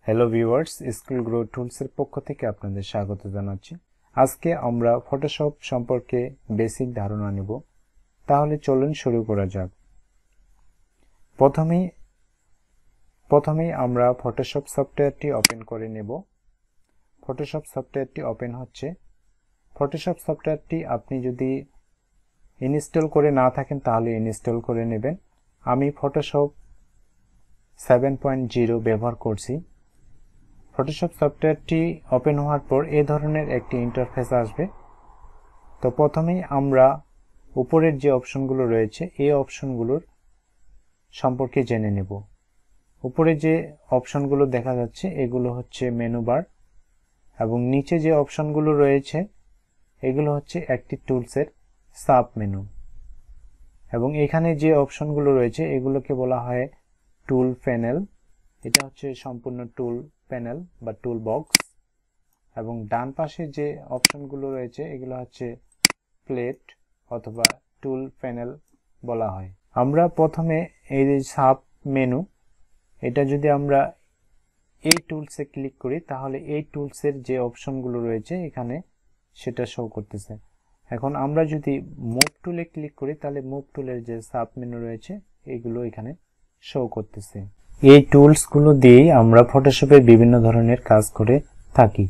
Hello viewers, school grow tools এর পক্ষ থেকে আপনাদের স্বাগত জানাচ্ছি। আজকে আমরা ফটোশপ সম্পর্কে বেসিক ধারণা নেব। তাহলে চলুন শুরু করা যাক। প্রথমেই আমরা ফটোশপ সফটওয়্যারটি ওপেন করে নেব। ফটোশপ সফটওয়্যারটি ওপেন হচ্ছে। ফটোশপ সফটওয়্যারটি আপনি যদি ইনস্টল করে না থাকেন তাহলে ইনস্টল করে নেবেন। আমি ফটোশপ 7.0 ব্যবহার করছি। ফটোশপ সফটওয়্যারটি ওপেন হওয়ার পর এই ধরনের একটি ইন্টারফেস আসবে। তো প্রথমেই আমরা উপরের যে অপশনগুলো রয়েছে এই অপশনগুলোর সম্পর্কে জেনে নেব। উপরে যে অপশনগুলো দেখা যাচ্ছে এগুলো হচ্ছে মেনু বার, এবং নিচে যে অপশনগুলো রয়েছে এগুলো হচ্ছে একটি টুলসের সাব মেনু, এবং এখানে যে অপশনগুলো রয়েছে এগুলোকে বলা হয় টুল প্যানেল। এটা হচ্ছে সম্পূর্ণ টুল প্যানেল বা টুল বক্স, এবং ডান পাশে যে অপশনগুলো রয়েছে এগুলো হচ্ছে প্লেট অথবা টুল প্যানেল বলা হয়। আমরা প্রথমে এই যে সাব মেনু, এটা যদি আমরা এই টুলসে ক্লিক করি তাহলে এই টুলসের যে অপশনগুলো রয়েছে এখানে সেটা শো করতেছে। এখন আমরা যদি মুভ টুলে ক্লিক করি তাহলে মুভ টুলের যে সাব মেনু রয়েছে এগুলো এখানে শো করতেছে। এই টুলসগুলো দিয়েই আমরা ফটোশপের বিভিন্ন ধরনের কাজ করে থাকি।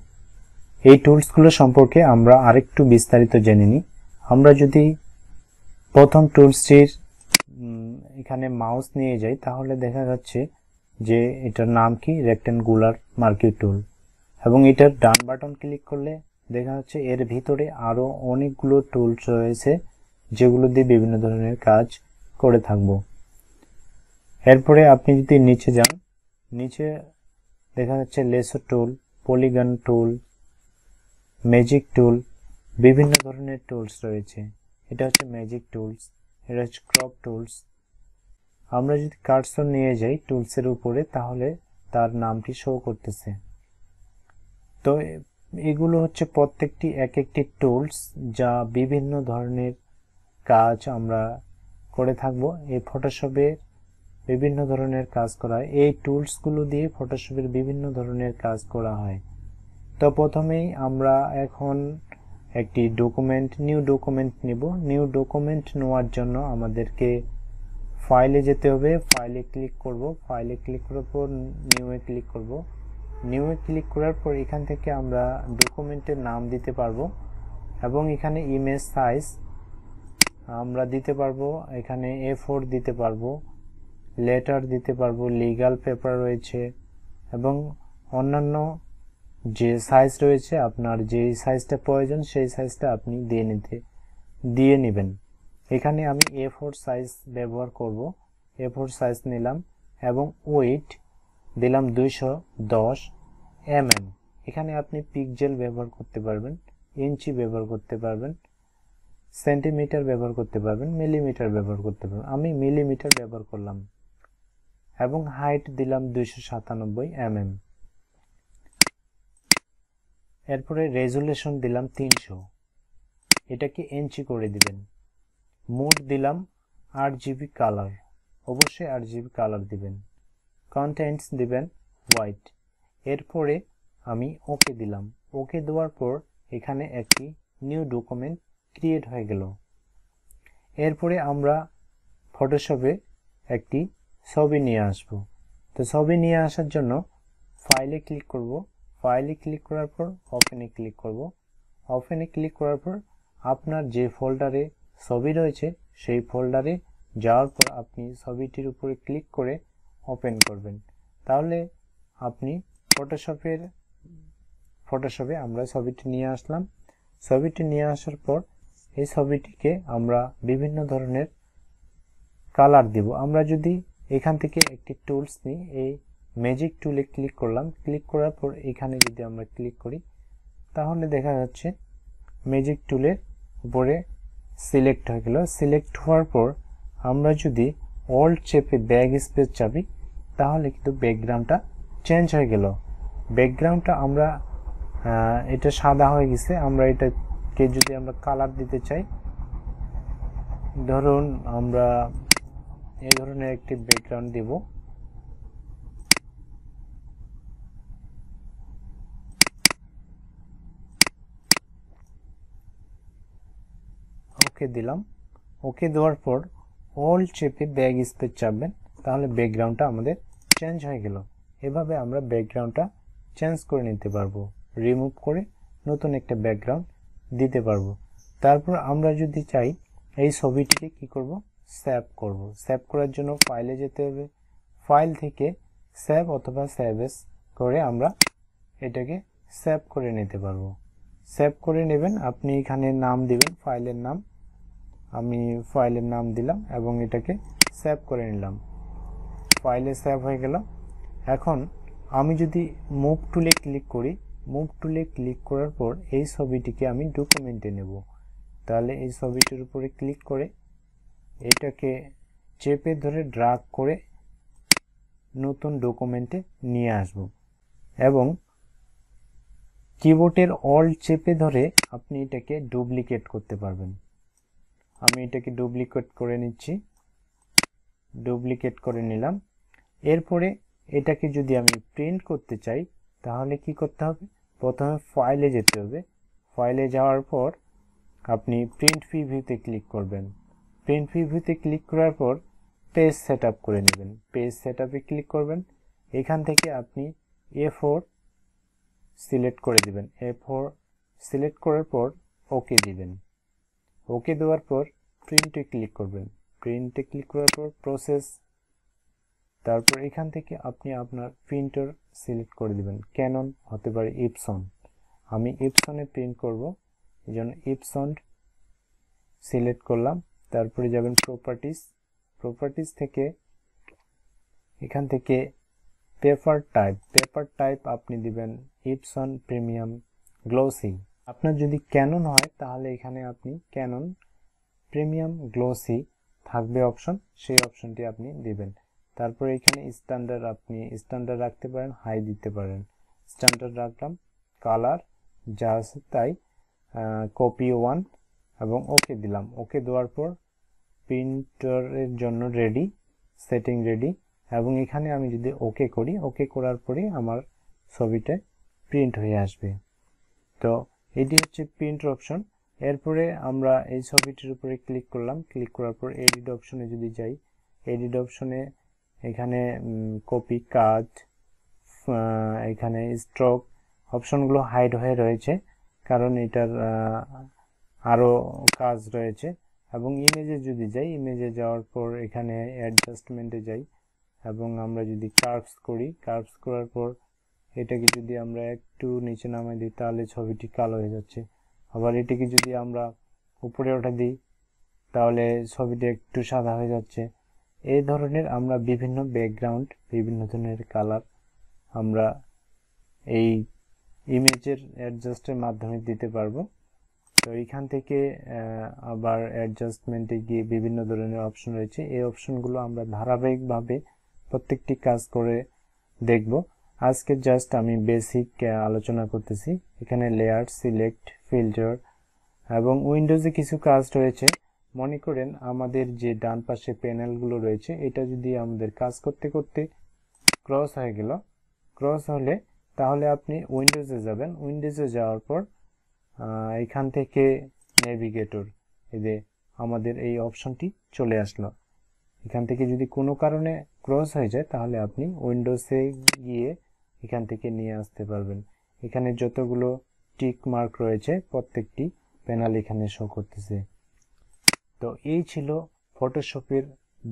এই টুলসগুলো সম্পর্কে আমরা আরেকটু বিস্তারিত জেনে নিই। আমরা যদি প্রথম টুলসটির এখানে মাউস নিয়ে যাই তাহলে দেখা যাচ্ছে যে এটার নাম কি, রেক্ট্যাঙ্গুলার মার্কিং টুল, এবং এটার ডান বাটন ক্লিক করলে দেখা যাচ্ছে এর ভিতরে আরো অনেকগুলো টুলস রয়েছে যেগুলো দিয়ে বিভিন্ন ধরনের কাজ করে থাকব। এরপরে আপনি যদি নিচে যান, নিচে দেখা যাচ্ছে লেসো টুল, পলিগন টুল, ম্যাজিক টুল, বিভিন্ন ধরনের টুলস রয়েছে। এটা হচ্ছে ম্যাজিক টুলস, এটা হচ্ছে ক্রপ টুলস। আমরা যদি কার্সর নিয়ে যাই টুলসের উপরে তাহলে তার নামটি শো করতেছে। তো এগুলো হচ্ছে প্রত্যেকটি এক একটি টুলস যা বিভিন্ন ধরনের কাজ আমরা করে থাকবো। এই ফটোশপে বিভিন্ন ধরনের কাজ করা হয়, এই টুলসগুলো দিয়ে ফটোশপের বিভিন্ন ধরনের কাজ করা হয়। তো প্রথমেই আমরা এখন একটি নিউ ডকুমেন্ট নিব। নিউ ডকুমেন্ট নেওয়ার জন্য আমাদেরকে ফাইলে যেতে হবে, ফাইলে ক্লিক করব, ফাইলে ক্লিক করার পর নিউয়ে ক্লিক করব। নিউয়ে ক্লিক করার পর এখান থেকে আমরা ডকুমেন্টের নাম দিতে পারবো, এবং এখানে ইমেজ সাইজ আমরা দিতে পারবো, এখানে A4 দিতে পারবো, লেটার দিতে পারবো, লিগ্যাল পেপার রয়েছে, এবং অন্যান্য যে সাইজ রয়েছে আপনার যে সাইজটা প্রয়োজন সেই সাইজটা আপনি দিয়ে নেবেন। এখানে আমি A4 সাইজ ব্যবহার করব। A4 সাইজ নিলাম এবং ওয়েট দিলাম 210 mm। এখানে আপনি পিক্সেল ব্যবহার করতে পারবেন, ইঞ্চি ব্যবহার করতে পারবেন, সেন্টিমিটার ব্যবহার করতে পারবেন, মিলিমিটার ব্যবহার করতে পারবেন। আমি মিলিমিটার ব্যবহার করলাম, এবং হাইট দিলাম 297 mm। এরপরে রেজুলেশন দিলাম 300, এটাকে ইঞ্চি করে দিবেন। মোড দিলাম RGB কালার, অবশ্যই RGB কালার দিবেন। কন্টেন্টস দিবেন হোয়াইট। এরপরে আমি ওকে দিলাম। ওকে দেওয়ার পর এখানে একটি নিউ ডকুমেন্ট ক্রিয়েট হয়ে গেল। এরপরে আমরা ফটোশপে একটি ছবি নিয়ে আসব। তো ছবি নিয়ে আসার জন্য ফাইলে ক্লিক করব, ফাইলে ক্লিক করার পর ওপেনে ক্লিক করব। ওপেনে ক্লিক করার পর আপনার যে ফোল্ডারে ছবি রয়েছে সেই ফোল্ডারে যাওয়ার পর আপনি ছবিটির উপরে ক্লিক করে ওপেন করবেন। তাহলে আপনি ফটোশপে আমরা ছবিটি নিয়ে আসলাম। ছবিটি নিয়ে আসার পর এই ছবিটিকে আমরা বিভিন্ন ধরনের কালার দিব। আমরা যদি এখান থেকে একটি টুলস নিই, এই ম্যাজিক টুলে ক্লিক করলাম, ক্লিক করার পর এখানে যদি আমরা ক্লিক করি তাহলে দেখা যাচ্ছে ম্যাজিক টুলের উপরে সিলেক্ট হয়ে গেল। সিলেক্ট হওয়ার পর আমরা যদি অল্ট চেপে ব্যাক স্পেস চাপি তাহলে কিন্তু ব্যাকগ্রাউন্ডটা চেঞ্জ হয়ে গেল। ব্যাকগ্রাউন্ডটা আমরা এটা সাদা হয়ে গেছে, আমরা এটাকে যদি আমরা কালার দিতে চাই, ধরুন আমরা এই ধরনের একটি ব্যাকগ্রাউন্ড দিব। ওকে দিলাম। ওকে দেওয়ার পর অল্ট চেপে ব্যাক স্পেস চাপবেন, তাহলে ব্যাকগ্রাউন্ডটা আমাদের চেঞ্জ হয়ে গেল। এভাবে আমরা ব্যাকগ্রাউন্ডটা চেঞ্জ করে নিতে পারবো, রিমুভ করে নতুন একটা ব্যাকগ্রাউন্ড দিতে পারবো। তারপর আমরা যদি চাই এই ছবিটিকে কি করব, সেভ করব। সেভ করার জন্য ফাইলে যেতে হবে, ফাইল থেকে সেভ অথবা সেভ এস করে আমরা এটাকে সেভ করে নিতে পারবো। সেভ করে নেবেন, আপনি এখানে নাম দিবেন, ফাইলের নাম, আমি ফাইলের নাম দিলাম এবং এটাকে সেভ করে নিলাম। ফাইলে সেভ হয়ে গেল। এখন আমি যদি মুভ টুলে ক্লিক করি, মুভ টুলে ক্লিক করার পর এই ছবিটিকে আমি ডকুমেন্টে নেব। তাহলে এই ছবিটির উপরে ক্লিক করে এটাকে চেপে ধরে ড্রাগ করে নতুন ডকুমেন্টে নিয়ে আসব এবং কিবোর্ডের অল্ট চেপে ধরে আপনি এটাকে ডুপ্লিকেট করতে পারবেন। আমি এটাকে ডুপ্লিকেট করে নিচ্ছি, ডুপ্লিকেট করে নিলাম। এরপরে এটাকে যদি আমি প্রিন্ট করতে চাই তাহলে কি করতে হবে, প্রথমে ফাইলে যেতে হবে। ফাইলে যাওয়ার পর আপনি প্রিন্ট প্রিভিউতে ক্লিক করবেন। প্রিন্ট প্রিভিউতে ক্লিক করার পর পেজ সেটআপ করে নেবেন। পেজ সেটআপে ক্লিক করবেন। এখান থেকে আপনি A4 সিলেক্ট করে দিবেন। A4 সিলেক্ট করার পর ওকে দিবেন। ওকে দেওয়ার পর প্রিন্টে ক্লিক করবেন। প্রিন্টে ক্লিক করার পর প্রসেস, তারপর এখান থেকে আপনি আপনার প্রিন্টার সিলেক্ট করে দিবেন। ক্যানন হতে পারে ইপসন, আমি ইপসনে প্রিন্ট করব, এই জন্য ইপসন সিলেক্ট করলাম। তারপরে যাবেন প্রপার্টিজ, প্রপার্টিজ থেকে এখান থেকে পেপার টাইপ, পেপার টাইপ আপনি দিবেন ইপসন প্রিমিয়াম গ্লোসি। আপনার যদি ক্যানন হয় তাহলে এখানে আপনি ক্যানন প্রিমিয়াম গ্লোসি থাকবে অপশন, সেই অপশনটি আপনি দিবেন। তারপরে এখানে স্ট্যান্ডার্ড আপনি স্ট্যান্ডার্ড রাখতে পারেন, হাই দিতে পারেন। স্ট্যান্ডার্ড রাখলাম, কালার যা আছে তাই, কপি 1 এবং ওকে দিলাম। ওকে দেওয়ার পর প্রিন্টারের জন্য রেডি, সেটিং রেডি। এবং এখানে আমি যদি ওকে করি, ওকে করার পরে আমার ছবিটা প্রিন্ট হয়ে আসবে। তো এটি হচ্ছে প্রিন্ট অপশন। এরপরে আমরা এই ছবিটির উপরে ক্লিক করলাম, ক্লিক করার পর এডিট অপশনে যদি যাই, এডিট অপশনে এখানে কপি, কাট, এখানে স্ট্রোক অপশনগুলো হাইড হয়ে রয়েছে, কারণ এটার আরও কাজ রয়েছে। এবং ইমেজে যদি যাই, ইমেজে যাওয়ার পর এখানে অ্যাডজাস্টমেন্টে যাই এবং আমরা যদি কার্ভস করি, কার্ভস করার পর এটাকে যদি আমরা একটু নিচে নামিয়ে দিই তাহলে ছবিটি কালো হয়ে যাচ্ছে। আবার এটাকে যদি আমরা উপরে ওঠা দিই তাহলে ছবিটি একটু সাদা হয়ে যাচ্ছে। এই ধরনের আমরা বিভিন্ন ব্যাকগ্রাউন্ড, বিভিন্ন ধরনের কালার আমরা এই ইমেজের অ্যাডজাস্টের মাধ্যমে দিতে পারবো। তো এইখান থেকে আবার অ্যাডজাস্টমেন্টে গিয়ে বিভিন্ন ধরনের অপশন রয়েছে, এই অপশনগুলো আমরা ধারাবাহিকভাবে প্রত্যেকটি কাজ করে দেখব। আজকে জাস্ট আমি বেসিক আলোচনা করতেছি। এখানে লেয়ার, সিলেক্ট, ফিল্টার এবং উইন্ডোজে কিছু কাজ রয়েছে। মনে করেন আমাদের যে ডান পাশে প্যানেলগুলো রয়েছে, এটা যদি আমাদের কাজ করতে করতে ক্রস হয়ে গেল, ক্রস হলে তাহলে আপনি উইন্ডোজে যাবেন। উইন্ডোজে যাওয়ার পর এখান থেকে নেভিগেটর, এই যে আমাদের এই অপশনটি চলে আসলো। এখান থেকে যদি কোনো কারণে ক্রস হয়ে যায় তাহলে আপনি উইন্ডোজে গিয়ে এখান থেকে নিয়ে আসতে পারবেন। এখানে যতগুলো টিক মার্ক রয়েছে প্রত্যেকটি প্যানেল এখানে শো করতেছে। তো এই ছিল ফটোশপের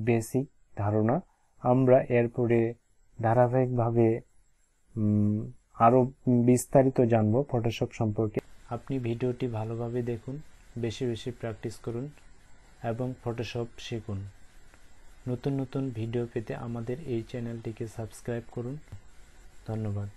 বেসিক ধারণা। আমরা এরপরে ধারাবাহিকভাবে আরও বিস্তারিত জানব ফটোশপ সম্পর্কে। আপনি ভিডিওটি ভালোভাবে দেখুন, বেশি বেশি প্র্যাকটিস করুন এবং ফটোশপ শিখুন। নতুন নতুন ভিডিও পেতে আমাদের এই চ্যানেলটিকে সাবস্ক্রাইব করুন। ধন্যবাদ।